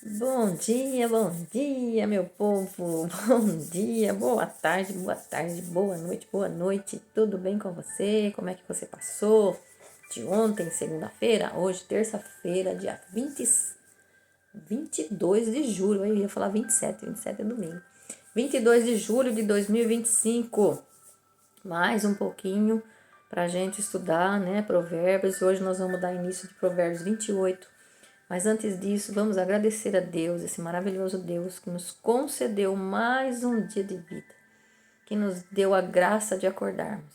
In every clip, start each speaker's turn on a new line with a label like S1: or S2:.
S1: Bom dia, meu povo. Bom dia, boa tarde, boa noite. Tudo bem com você? Como é que você passou de ontem, segunda-feira? Hoje, terça-feira, dia 22 de julho. Eu ia falar 27 é domingo. 22 de julho de 2025. Mais um pouquinho para a gente estudar, né? Provérbios. Hoje nós vamos dar início de Provérbios 28. Mas antes disso, vamos agradecer a Deus, esse maravilhoso Deus que nos concedeu mais um dia de vida, que nos deu a graça de acordarmos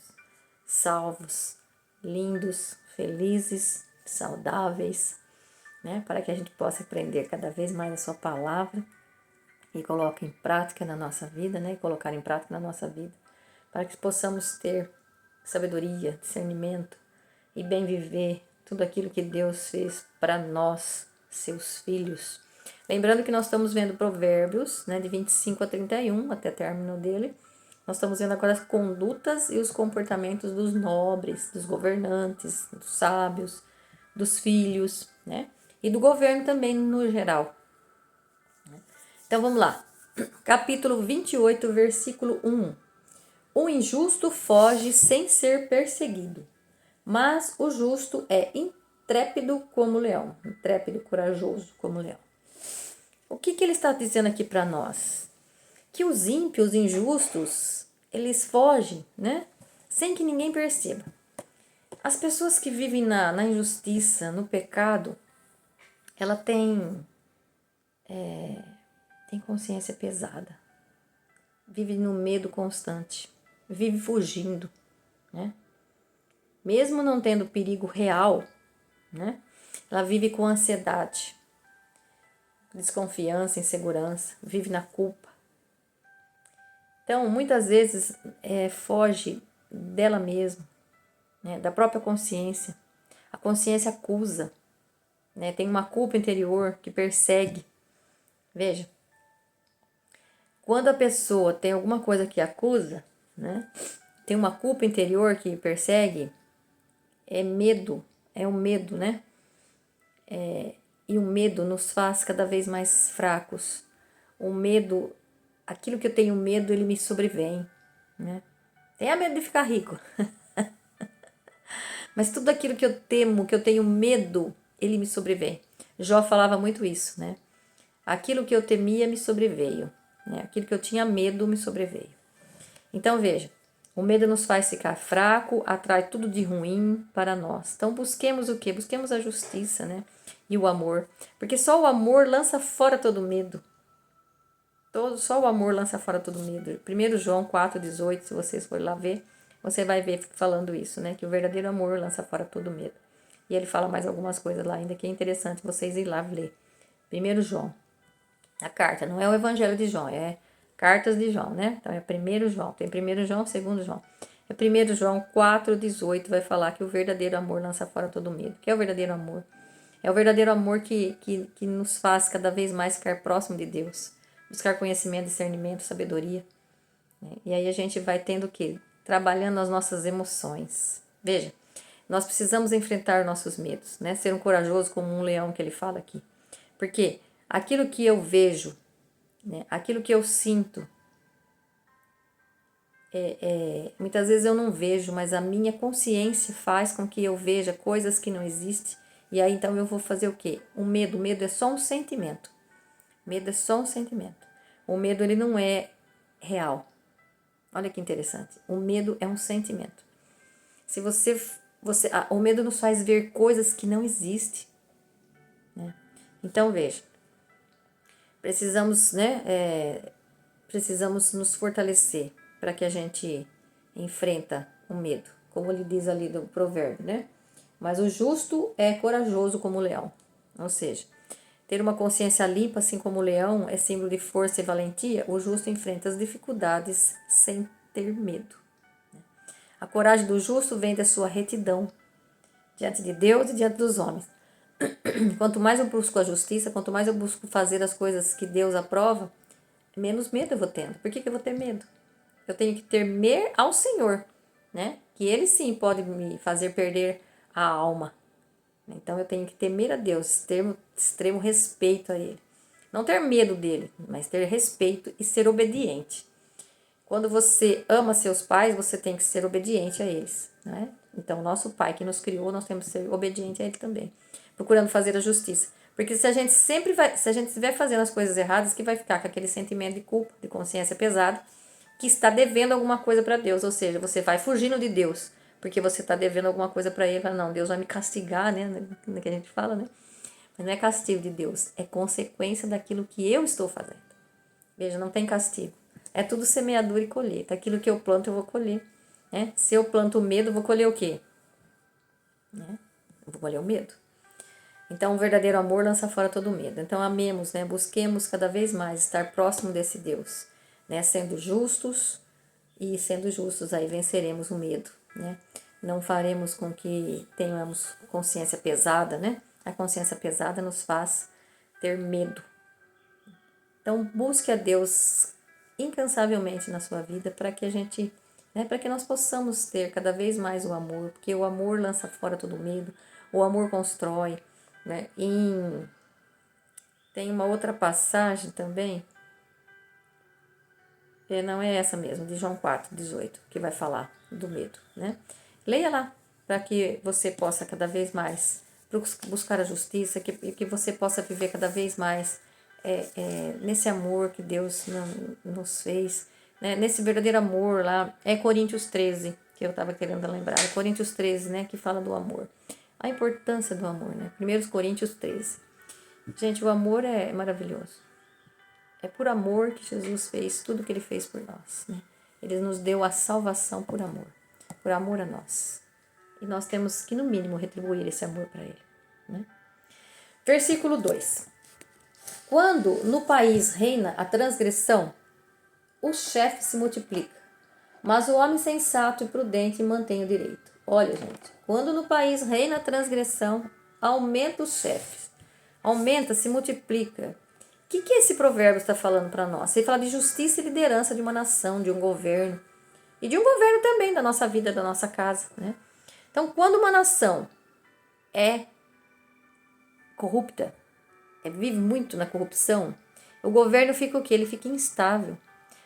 S1: salvos, lindos, felizes, saudáveis, né? Para que a gente possa aprender cada vez mais a sua palavra e coloque em prática na nossa vida, né? Colocar em prática na nossa vida, para que possamos ter sabedoria, discernimento e bem viver tudo aquilo que Deus fez para nós, seus filhos. Lembrando que nós estamos vendo Provérbios, né, de 25 a 31, até término dele. Nós estamos vendo agora as condutas e os comportamentos dos nobres, dos governantes, dos sábios, dos filhos, né? E do governo também no geral. Então vamos lá. Capítulo 28, versículo 1. O injusto foge sem ser perseguido, mas o justo é intrépido como leão, intrépido, corajoso como leão. O que ele está dizendo aqui para nós? Que os ímpios, injustos, eles fogem, né? Sem que ninguém perceba. As pessoas que vivem na injustiça, no pecado, ela tem consciência pesada. Vive no medo constante. Vive fugindo, né? Mesmo não tendo perigo real, né? Ela vive com ansiedade, desconfiança, insegurança, vive na culpa. Então, muitas vezes, foge dela mesma, né? Da própria consciência. A consciência acusa, né? Tem uma culpa interior que persegue. Veja, quando a pessoa tem alguma coisa que acusa, né? Tem uma culpa interior que persegue, é medo, é o medo, né? E o medo nos faz cada vez mais fracos. O medo, aquilo que eu tenho medo, ele me sobrevém, né? Tenha medo de ficar rico. Mas tudo aquilo que eu temo, que eu tenho medo, ele me sobrevém. Jó falava muito isso, né? Aquilo que eu temia me sobreveio, né? Aquilo que eu tinha medo me sobreveio. Então veja, o medo nos faz ficar fraco, atrai tudo de ruim para nós. Então busquemos o quê? Busquemos a justiça, né? E o amor. Porque só o amor lança fora todo medo. Só o amor lança fora todo medo. 1 João 4,18, se vocês forem lá ver, você vai ver falando isso, né? Que o verdadeiro amor lança fora todo medo. E ele fala mais algumas coisas lá ainda que é interessante vocês ir lá ler. 1 João. A carta, não é o Evangelho de João, é cartas de João, né? Então é 1 João, tem 1 João, 2 João. É 1 João 4,18 vai falar que o verdadeiro amor lança fora todo medo. O que é o verdadeiro amor? É o verdadeiro amor que nos faz cada vez mais ficar próximo de Deus. Buscar conhecimento, discernimento, sabedoria. Né? E aí a gente vai tendo o quê? Trabalhando as nossas emoções. Veja, nós precisamos enfrentar nossos medos, né? Ser um corajoso como um leão que ele fala aqui. Porque aquilo que eu vejo, né? Aquilo que eu sinto, muitas vezes eu não vejo, mas a minha consciência faz com que eu veja coisas que não existem. E aí então eu vou fazer o quê? O medo é só um sentimento. Medo é só um sentimento. O medo ele não é real. Olha que interessante. O medo é um sentimento. Se o medo nos faz ver coisas que não existem, né? Então veja, precisamos, né? Precisamos nos fortalecer para que a gente enfrenta o medo, como ele diz ali do provérbio, né? Mas o justo é corajoso como o leão. Ou seja, ter uma consciência limpa, assim como o leão, é símbolo de força e valentia. O justo enfrenta as dificuldades sem ter medo. A coragem do justo vem da sua retidão diante de Deus e diante dos homens. Quanto mais eu busco a justiça, quanto mais eu busco fazer as coisas que Deus aprova, menos medo eu vou tendo. Por que eu vou ter medo? Eu tenho que temer ao Senhor, né? Que Ele sim pode me fazer perder a alma. Então eu tenho que temer a Deus, ter extremo respeito a Ele. Não ter medo dele, mas ter respeito e ser obediente. Quando você ama seus pais, você tem que ser obediente a eles, né? Então, nosso pai que nos criou, nós temos que ser obediente a ele também, procurando fazer a justiça. Porque se a gente estiver fazendo as coisas erradas, que vai ficar com aquele sentimento de culpa, de consciência pesada, que está devendo alguma coisa para Deus, ou seja, você vai fugindo de Deus, porque você está devendo alguma coisa para ele, não, Deus vai me castigar, né, que a gente fala, né? Mas não é castigo de Deus, é consequência daquilo que eu estou fazendo. Veja, não tem castigo. É tudo semeadura e colheita. Aquilo que eu planto, eu vou colher. Né? Se eu planto medo, eu vou colher o quê? Né? Eu vou colher o medo. Então, o verdadeiro amor lança fora todo medo. Então, amemos, né? Busquemos cada vez mais estar próximo desse Deus. Né? Sendo justos, e sendo justos, aí venceremos o medo. Né? Não faremos com que tenhamos consciência pesada, né? A consciência pesada nos faz ter medo. Então, busque a Deus incansavelmente na sua vida para que a gente, né, para que nós possamos ter cada vez mais o amor, porque o amor lança fora todo medo, o amor constrói, né? Tem uma outra passagem também, que não é essa mesmo, de João 4:18, que vai falar do medo, né? Leia lá, para que você possa cada vez mais buscar a justiça, que você possa viver cada vez mais nesse amor que Deus nos fez, né? Nesse verdadeiro amor lá, é Coríntios 13, que eu estava querendo lembrar, é Coríntios 13, né, que fala do amor, a importância do amor, né, 1 Coríntios 13, gente, o amor é maravilhoso, é por amor que Jesus fez tudo que ele fez por nós, né, ele nos deu a salvação por amor a nós, e nós temos que no mínimo retribuir esse amor para ele, né. Versículo 2. Quando no país reina a transgressão, o chefe se multiplica, mas o homem sensato e prudente mantém o direito. Olha, gente, quando no país reina a transgressão, aumenta os chefes, aumenta, se multiplica. O que esse provérbio está falando para nós? Ele fala de justiça e liderança de uma nação, de um governo, e de um governo também da nossa vida, da nossa casa, né? Então, quando uma nação é corrupta, vive muito na corrupção, o governo fica o quê? Ele fica instável.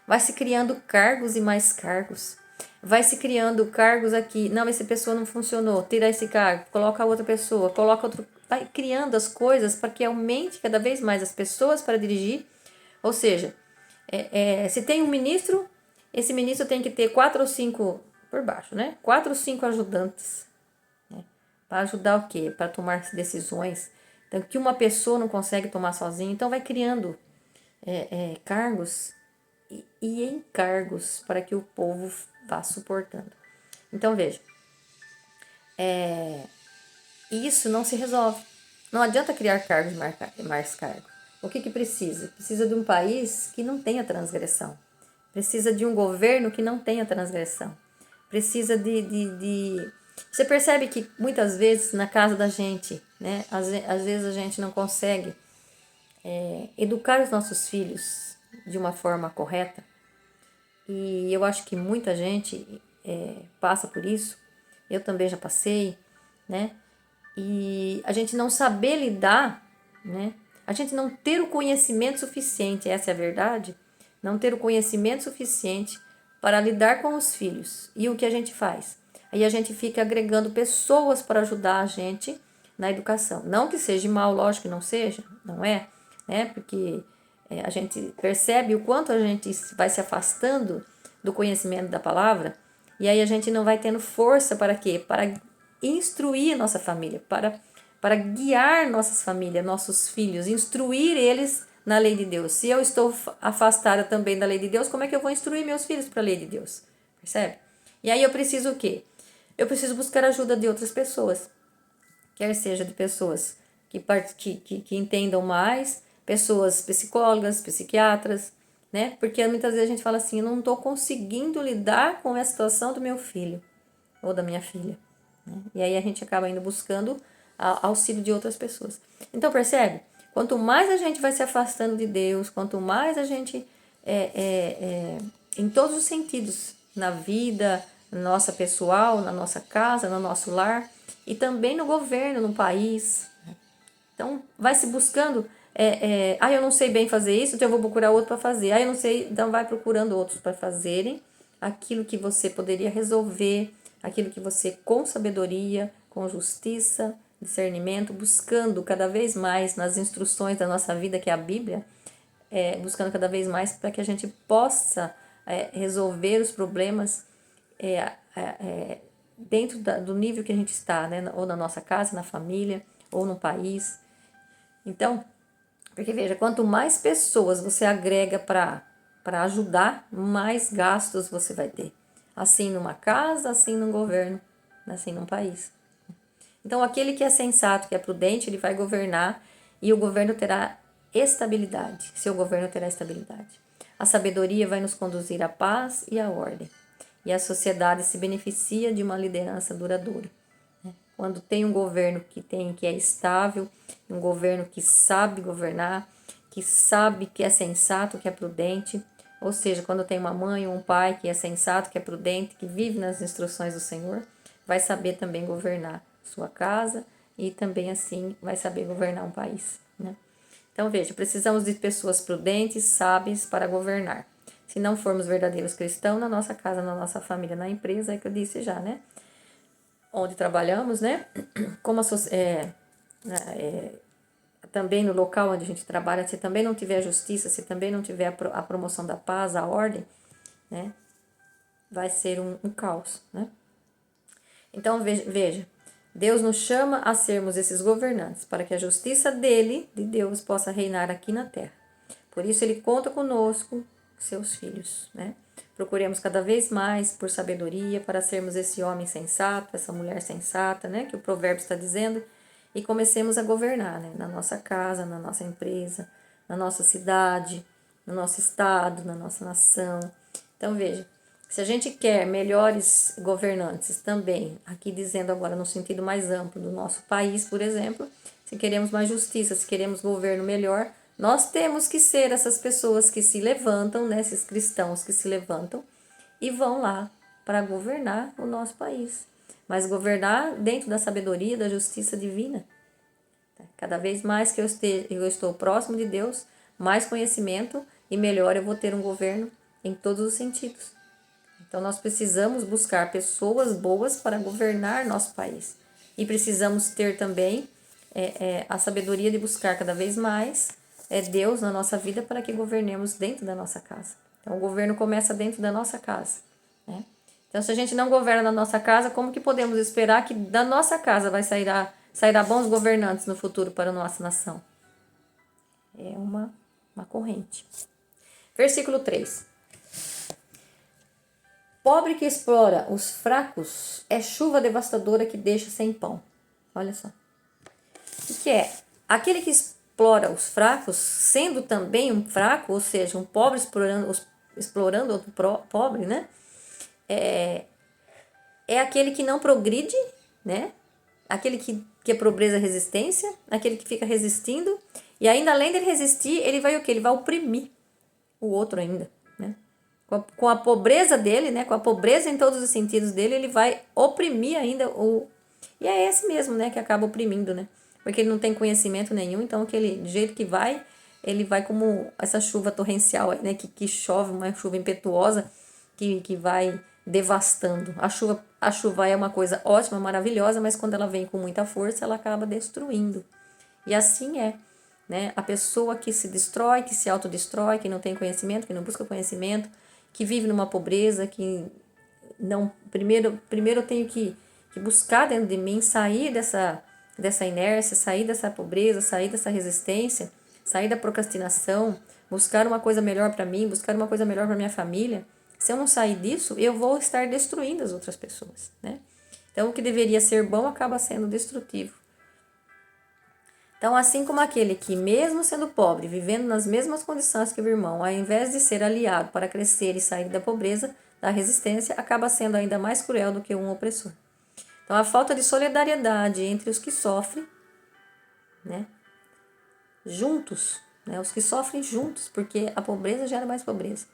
S1: Vai se criando cargos e mais cargos. Vai se criando cargos aqui. Não, essa pessoa não funcionou. Tira esse cargo, coloca outra pessoa, coloca outro. Vai criando as coisas para que aumente cada vez mais as pessoas para dirigir. Ou seja, se tem um ministro, esse ministro tem que ter 4 ou 5 por baixo, né? 4 ou 5 ajudantes. Né? Para ajudar o quê? Para tomar decisões. Então, que uma pessoa não consegue tomar sozinha. Então, vai criando cargos e encargos para que o povo vá suportando. Então, veja, isso não se resolve. Não adianta criar cargos e mais cargos. O que precisa? Precisa de um país que não tenha transgressão. Precisa de um governo que não tenha transgressão. Precisa de... Você percebe que muitas vezes na casa da gente, né, às vezes a gente não consegue educar os nossos filhos de uma forma correta. E eu acho que muita gente passa por isso. Eu também já passei, né? E a gente não saber lidar, né? A gente não ter o conhecimento suficiente, essa é a verdade. Não ter o conhecimento suficiente para lidar com os filhos. E o que a gente faz? Aí a gente fica agregando pessoas para ajudar a gente na educação. Não que seja mal, lógico que não seja, não é, né? Porque a gente percebe o quanto a gente vai se afastando do conhecimento da palavra, e aí a gente não vai tendo força para quê? Para instruir nossa família, para guiar nossas famílias, nossos filhos, instruir eles na lei de Deus. Se eu estou afastada também da lei de Deus, como é que eu vou instruir meus filhos para a lei de Deus? Percebe? E aí eu preciso o quê? Eu preciso buscar ajuda de outras pessoas, quer seja de pessoas que entendam mais, pessoas psicólogas, psiquiatras, né? Porque muitas vezes a gente fala assim, eu não estou conseguindo lidar com a situação do meu filho ou da minha filha, né? E aí a gente acaba indo buscando auxílio de outras pessoas. Então percebe? Quanto mais a gente vai se afastando de Deus, quanto mais a gente, em todos os sentidos, na vida nossa pessoal, na nossa casa, no nosso lar, e também no governo, no país. Então, vai se buscando eu não sei bem fazer isso, então eu vou procurar outro para fazer. Eu não sei, então vai procurando outros para fazerem aquilo que você poderia resolver, aquilo que você, com sabedoria, com justiça, discernimento, buscando cada vez mais nas instruções da nossa vida, que é a Bíblia, buscando cada vez mais para que a gente possa resolver os problemas dentro do nível que a gente está, né? Ou na nossa casa, na família, ou no país. Então, porque veja, quanto mais pessoas você agrega para ajudar, mais gastos você vai ter. Assim numa casa, assim num governo, assim num país. Então, aquele que é sensato, que é prudente, ele vai governar e o governo terá estabilidade. Seu governo terá estabilidade. A sabedoria vai nos conduzir à paz e à ordem. E a sociedade se beneficia de uma liderança duradoura. Quando tem um governo que é estável, um governo que sabe governar, que sabe que é sensato, que é prudente, ou seja, quando tem uma mãe ou um pai que é sensato, que é prudente, que vive nas instruções do Senhor, vai saber também governar sua casa e também assim vai saber governar um país, né? Então veja, precisamos de pessoas prudentes, sábias para governar. Se não formos verdadeiros cristãos, na nossa casa, na nossa família, na empresa, é que eu disse já, né? Onde trabalhamos, né? Como também no local onde a gente trabalha, se também não tiver justiça, se também não tiver a promoção da paz, a ordem, né? Vai ser um caos, né? Então veja, Deus nos chama a sermos esses governantes, para que a justiça dele, de Deus, possa reinar aqui na terra. Por isso ele conta conosco, seus filhos, né? Procuremos cada vez mais por sabedoria para sermos esse homem sensato, essa mulher sensata, né? Que o provérbio está dizendo, e comecemos a governar, né? Na nossa casa, na nossa empresa, na nossa cidade, no nosso estado, na nossa nação. Então veja, se a gente quer melhores governantes também, aqui dizendo agora no sentido mais amplo do nosso país, por exemplo, se queremos mais justiça, se queremos governo melhor, nós temos que ser essas pessoas que se levantam, né, esses cristãos que se levantam e vão lá para governar o nosso país. Mas governar dentro da sabedoria, da justiça divina. Cada vez mais que eu estou próximo de Deus, mais conhecimento e melhor eu vou ter um governo em todos os sentidos. Então, nós precisamos buscar pessoas boas para governar nosso país. E precisamos ter também a sabedoria de buscar cada vez mais Deus na nossa vida para que governemos dentro da nossa casa. Então, o governo começa dentro da nossa casa, né? Então, se a gente não governa na nossa casa, como que podemos esperar que da nossa casa sairá bons governantes no futuro para a nossa nação? É uma corrente. Versículo 3. Pobre que explora os fracos é chuva devastadora que deixa sem pão. Olha só. O que é? Aquele que explora os fracos, sendo também um fraco, ou seja, um pobre explorando outro pobre, né? É aquele que não progride, né? Aquele que é pobreza resistência, aquele que fica resistindo. E ainda além dele resistir, ele vai o quê? Ele vai oprimir o outro ainda, né? Com a pobreza dele, né? Com a pobreza em todos os sentidos dele, ele vai oprimir ainda o... E é esse mesmo, né? Que acaba oprimindo, né? Porque ele não tem conhecimento nenhum, então aquele do jeito que vai, ele vai como essa chuva torrencial, né? Que chove, uma chuva impetuosa, que vai devastando. A chuva é uma coisa ótima, maravilhosa, mas quando ela vem com muita força, ela acaba destruindo. E assim é, né? A pessoa que se destrói, que se autodestrói, que não tem conhecimento, que não busca conhecimento, que vive numa pobreza, que não... Primeiro eu tenho que buscar dentro de mim, sair dessa inércia, sair dessa pobreza, sair dessa resistência, sair da procrastinação, buscar uma coisa melhor para mim, buscar uma coisa melhor para minha família. Se eu não sair disso, eu vou estar destruindo as outras pessoas, né? Então, o que deveria ser bom acaba sendo destrutivo. Então, assim como aquele que, mesmo sendo pobre, vivendo nas mesmas condições que o irmão, ao invés de ser aliado para crescer e sair da pobreza, da resistência, acaba sendo ainda mais cruel do que um opressor. Então, a falta de solidariedade entre os que sofrem, né, juntos, né, os que sofrem juntos, porque a pobreza gera mais pobreza,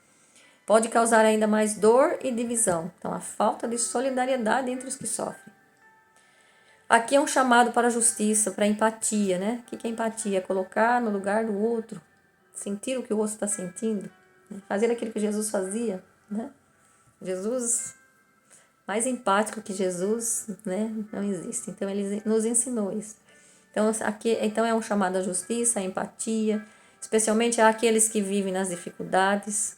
S1: pode causar ainda mais dor e divisão. Então, a falta de solidariedade entre os que sofrem. Aqui é um chamado para a justiça, para a empatia, né? O que é empatia? É colocar no lugar do outro, sentir o que o outro está sentindo, né? Fazer aquilo que Jesus fazia, né? Jesus, mais empático que Jesus, né? Não existe. Então, ele nos ensinou isso. Então é um chamado à justiça, à empatia, especialmente àqueles que vivem nas dificuldades,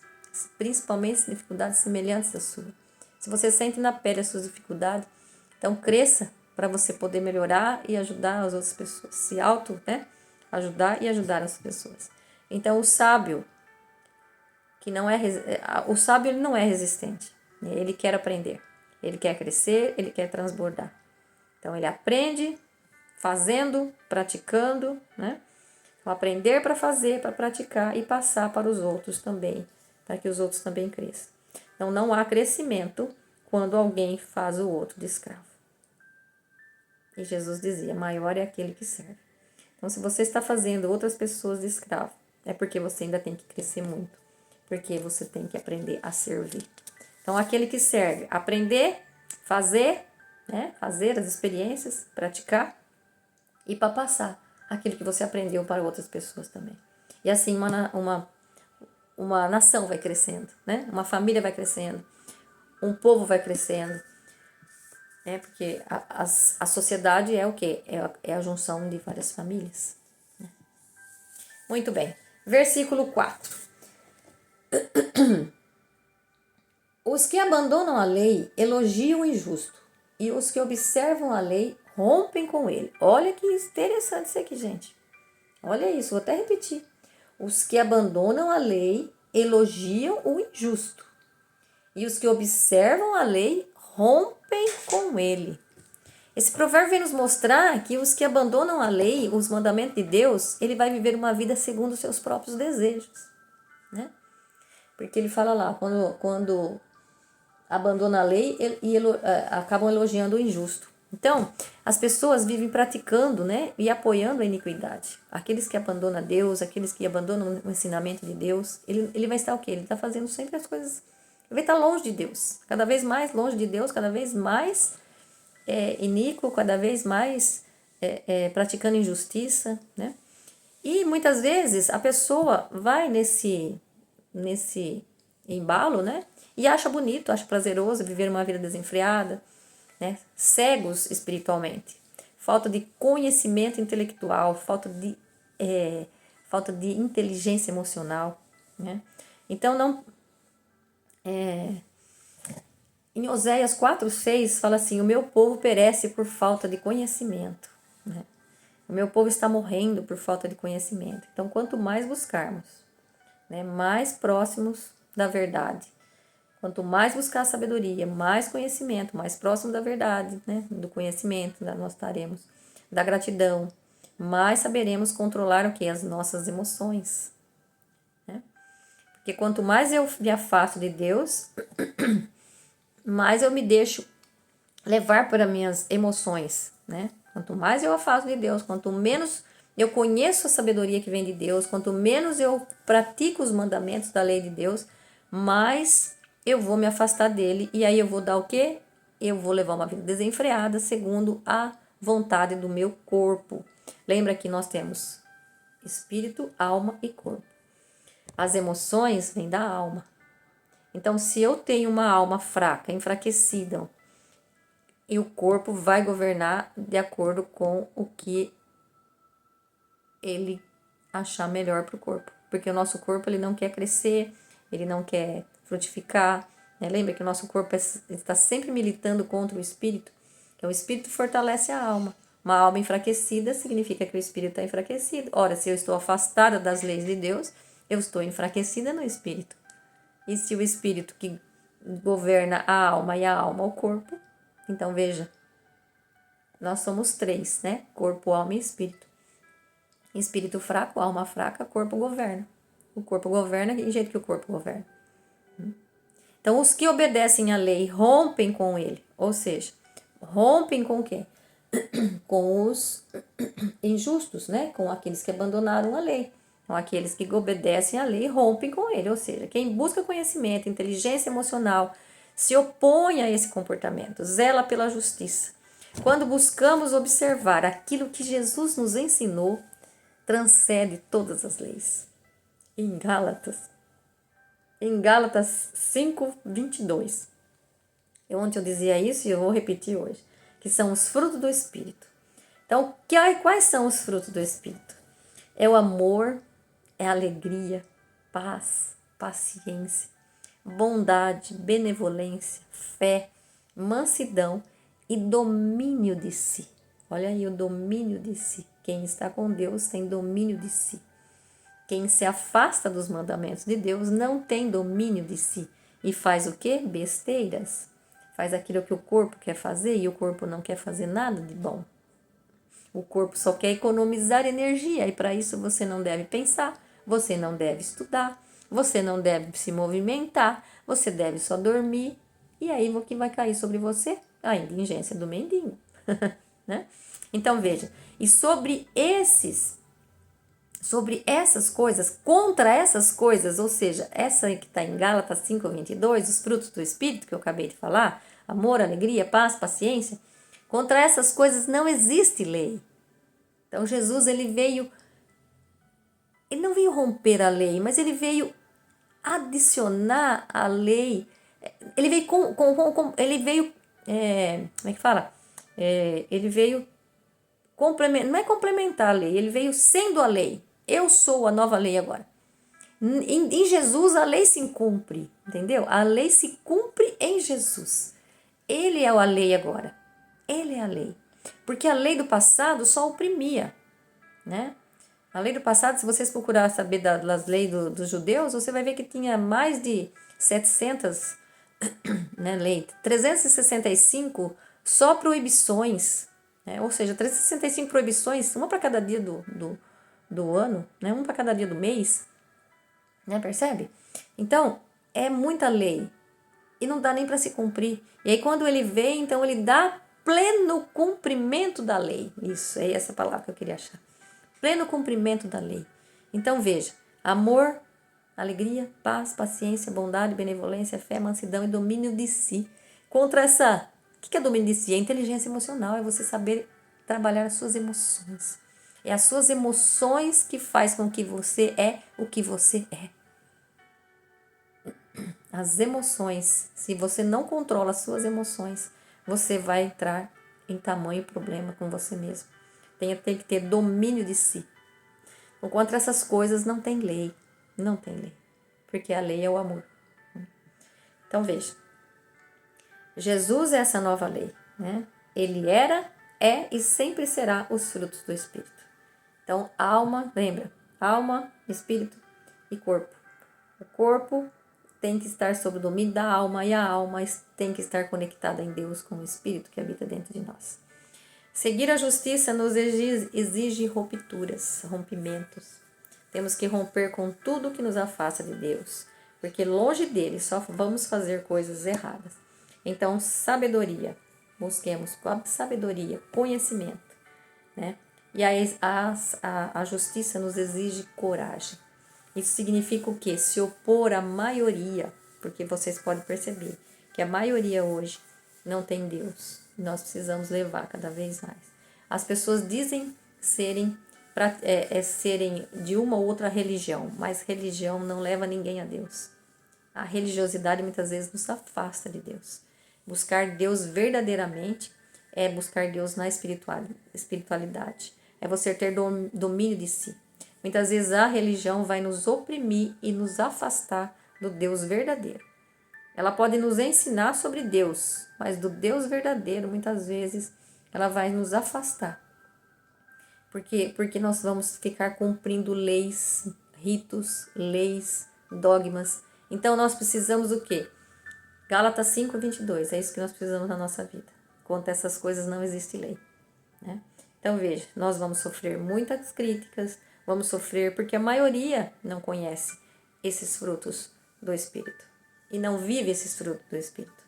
S1: principalmente dificuldades semelhantes à sua. Se você sente na pele as suas dificuldades, então cresça para você poder melhorar e ajudar as outras pessoas. Se né? Ajudar e ajudar as pessoas. Então o sábio, que não é o sábio ele não é resistente, né? Ele quer aprender, ele quer crescer, ele quer transbordar. Então ele aprende fazendo, praticando, né? Então, aprender para fazer, para praticar e passar para os outros também, para que os outros também cresçam. Então não há crescimento quando alguém faz o outro de escravo. E Jesus dizia, maior é aquele que serve. Então se você está fazendo outras pessoas de escravo, é porque você ainda tem que crescer muito, porque você tem que aprender a servir. Então aquele que serve, aprender, fazer, né? Fazer as experiências, praticar e para passar aquilo que você aprendeu para outras pessoas também. E assim uma nação vai crescendo, né? Uma família vai crescendo, um povo vai crescendo, né? Porque a sociedade é o quê? É a junção de várias famílias. Né? Muito bem. Versículo 4. Os que abandonam a lei elogiam o injusto, e os que observam a lei rompem com ele. Olha que interessante isso aqui, gente. Olha isso, vou até repetir. Os que abandonam a lei elogiam o injusto, e os que observam a lei rompem com ele. Esse provérbio vem nos mostrar que os que abandonam a lei, os mandamentos de Deus, ele vai viver uma vida segundo os seus próprios desejos, né? Porque ele fala lá, quando abandona a lei e acabam elogiando o injusto. Então, as pessoas vivem praticando, né, e apoiando a iniquidade. Aqueles que abandonam Deus, aqueles que abandonam o ensinamento de Deus, ele vai estar o quê? Ele está fazendo sempre as coisas... Ele vai estar longe de Deus. Cada vez mais longe de Deus, cada vez mais iníquo, cada vez mais praticando injustiça, né? E muitas vezes a pessoa vai nesse embalo, né? E acha bonito, acha prazeroso viver uma vida desenfreada, né? Cegos espiritualmente, falta de conhecimento intelectual, falta de inteligência emocional, né? Então não em Oséias 4:6 fala assim: o meu povo perece por falta de conhecimento, né? O meu povo está morrendo por falta de conhecimento. Então quanto mais buscarmos, né, mais próximos da verdade. Quanto mais buscar sabedoria, mais conhecimento, mais próximo da verdade, né? Do conhecimento, nós estaremos, da gratidão, mais saberemos controlar o que? As nossas emoções, né? Porque quanto mais eu me afasto de Deus, mais eu me deixo levar para minhas emoções, né? Quanto mais eu afasto de Deus, quanto menos eu conheço a sabedoria que vem de Deus, quanto menos eu pratico os mandamentos da lei de Deus, mais eu vou me afastar dele, e aí eu vou dar o quê? Eu vou levar uma vida desenfreada segundo a vontade do meu corpo. Lembra que nós temos espírito, alma e corpo. As emoções vêm da alma. Então, se eu tenho uma alma fraca, enfraquecida, e o corpo vai governar de acordo com o que ele achar melhor para o corpo. Porque o nosso corpo ele não quer crescer, ele não quer frutificar, né? Lembra que o nosso corpo está sempre militando contra o espírito? Então, o espírito fortalece a alma. Uma alma enfraquecida significa que o espírito está enfraquecido. Ora, se eu estou afastada das leis de Deus, eu estou enfraquecida no espírito. E se o espírito que governa a alma e a alma o corpo, então veja, nós somos três, né? Corpo, alma e espírito. Espírito fraco, alma fraca, corpo governa. O corpo governa do jeito que o corpo governa. Então, os que obedecem à lei rompem com ele. Ou seja, rompem com o quê? Com os injustos, né? Com aqueles que abandonaram a lei. Então, aqueles que obedecem à lei rompem com ele. Ou seja, quem busca conhecimento, inteligência emocional, se opõe a esse comportamento, zela pela justiça. Quando buscamos observar aquilo que Jesus nos ensinou, transcende todas as leis. Em Gálatas 5:22. Ontem eu dizia isso e eu vou repetir hoje, que são os frutos do Espírito. Então, quais são os frutos do Espírito? É o amor, é a alegria, paz, paciência, bondade, benevolência, fé, mansidão e domínio de si. Olha aí o domínio de si. Quem está com Deus tem domínio de si. Quem se afasta dos mandamentos de Deus não tem domínio de si. E faz o quê? Besteiras. Faz aquilo que o corpo quer fazer e o corpo não quer fazer nada de bom. O corpo só quer economizar energia e para isso você não deve pensar, você não deve estudar, você não deve se movimentar, você deve só dormir. E aí o que vai cair sobre você? A indulgência do mendinho. Né? Então veja, e sobre essas coisas, contra essas coisas, ou seja, essa que está em Gálatas 5:22, os frutos do Espírito que eu acabei de falar, amor, alegria, paz, paciência, contra essas coisas não existe lei. Então Jesus ele não veio romper a lei, mas ele veio adicionar a lei. Ele veio como é que fala? Ele veio complementar, não é complementar a lei, ele veio sendo a lei. Eu sou a nova lei agora. Em Jesus a lei se cumpre, entendeu? A lei se cumpre em Jesus. Ele é a lei agora. Ele é a lei. Porque a lei do passado só oprimia, né? A lei do passado, se vocês procurarem saber das leis dos judeus, você vai ver que tinha mais de 700, né, leis. 365 só proibições, né? Ou seja, 365 proibições, uma para cada dia do ano, né? Uma para cada dia do mês, né? Percebe? Então, é muita lei e não dá nem para se cumprir. E aí quando ele vem, então ele dá pleno cumprimento da lei. Isso, é essa palavra que eu queria achar. Pleno cumprimento da lei. Então veja, amor, alegria, paz, paciência, bondade, benevolência, fé, mansidão e domínio de si. Contra essa... O que é domínio de si? É inteligência emocional, é você saber trabalhar as suas emoções. É as suas emoções que faz com que você é o que você é. As emoções, se você não controla as suas emoções, você vai entrar em tamanho problema com você mesmo. Tem que ter domínio de si. Contra essas coisas não tem lei. Não tem lei. Porque a lei é o amor. Então veja. Jesus é essa nova lei, né? Ele era, é e sempre será os frutos do Espírito. Então, alma, lembra? Alma, espírito e corpo. O corpo tem que estar sob o domínio da alma e a alma tem que estar conectada em Deus com o Espírito que habita dentro de nós. Seguir a justiça nos exige rupturas, rompimentos. Temos que romper com tudo que nos afasta de Deus, porque longe dele só vamos fazer coisas erradas. Então, sabedoria, busquemos sabedoria, conhecimento, né? E a justiça nos exige coragem. Isso significa o quê? Se opor à maioria, porque vocês podem perceber que a maioria hoje não tem Deus. Nós precisamos levar cada vez mais. As pessoas dizem serem de uma ou outra religião, mas religião não leva ninguém a Deus. A religiosidade muitas vezes nos afasta de Deus. Buscar Deus verdadeiramente é buscar Deus na espiritualidade. É você ter domínio de si. Muitas vezes a religião vai nos oprimir e nos afastar do Deus verdadeiro. Ela pode nos ensinar sobre Deus, mas do Deus verdadeiro, muitas vezes, ela vai nos afastar. Porque nós vamos ficar cumprindo leis, ritos, leis, dogmas. Então, nós precisamos o quê? Gálatas 5:22, é isso que nós precisamos na nossa vida. Contra essas coisas não existe lei, né? Então, veja, nós vamos sofrer muitas críticas, vamos sofrer porque a maioria não conhece esses frutos do Espírito e não vive esses frutos do Espírito.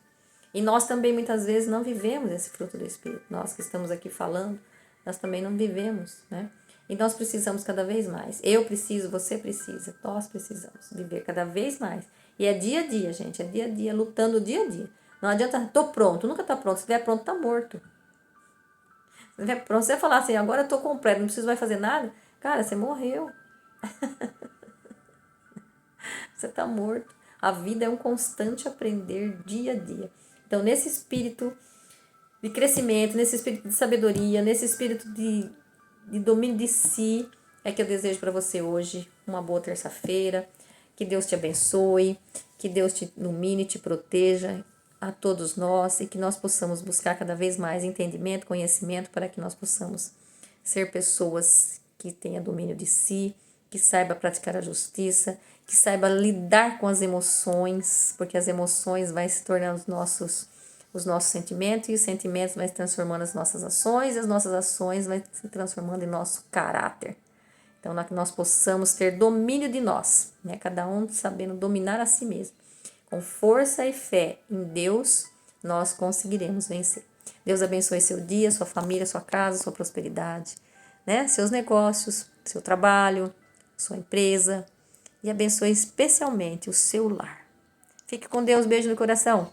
S1: E nós também muitas vezes não vivemos esse fruto do Espírito. Nós que estamos aqui falando, nós também não vivemos, né? E nós precisamos cada vez mais. Eu preciso, você precisa, nós precisamos viver cada vez mais. E é dia a dia, gente, é dia a dia, lutando dia a dia. Não adianta, tô pronto, nunca tá pronto. Se estiver pronto, tá morto. Pra você falar assim, agora eu tô completo, não preciso mais fazer nada. Cara, você morreu. Você tá morto. A vida é um constante aprender dia a dia. Então, nesse espírito de crescimento, nesse espírito de sabedoria, nesse espírito de domínio de si, é que eu desejo para você hoje uma boa terça-feira. Que Deus te abençoe, que Deus te ilumine, te proteja a todos nós e que nós possamos buscar cada vez mais entendimento, conhecimento para que nós possamos ser pessoas que tenham domínio de si, que saiba praticar a justiça, que saiba lidar com as emoções, porque as emoções vai se tornando os nossos sentimentos, e os sentimentos vai se transformando as nossas ações, e as nossas ações vai se transformando em nosso caráter. Então, que nós possamos ter domínio de nós, né? Cada um sabendo dominar a si mesmo. Com força e fé em Deus, nós conseguiremos vencer. Deus abençoe seu dia, sua família, sua casa, sua prosperidade, né? Seus negócios, seu trabalho, sua empresa, e abençoe especialmente o seu lar. Fique com Deus, beijo no coração.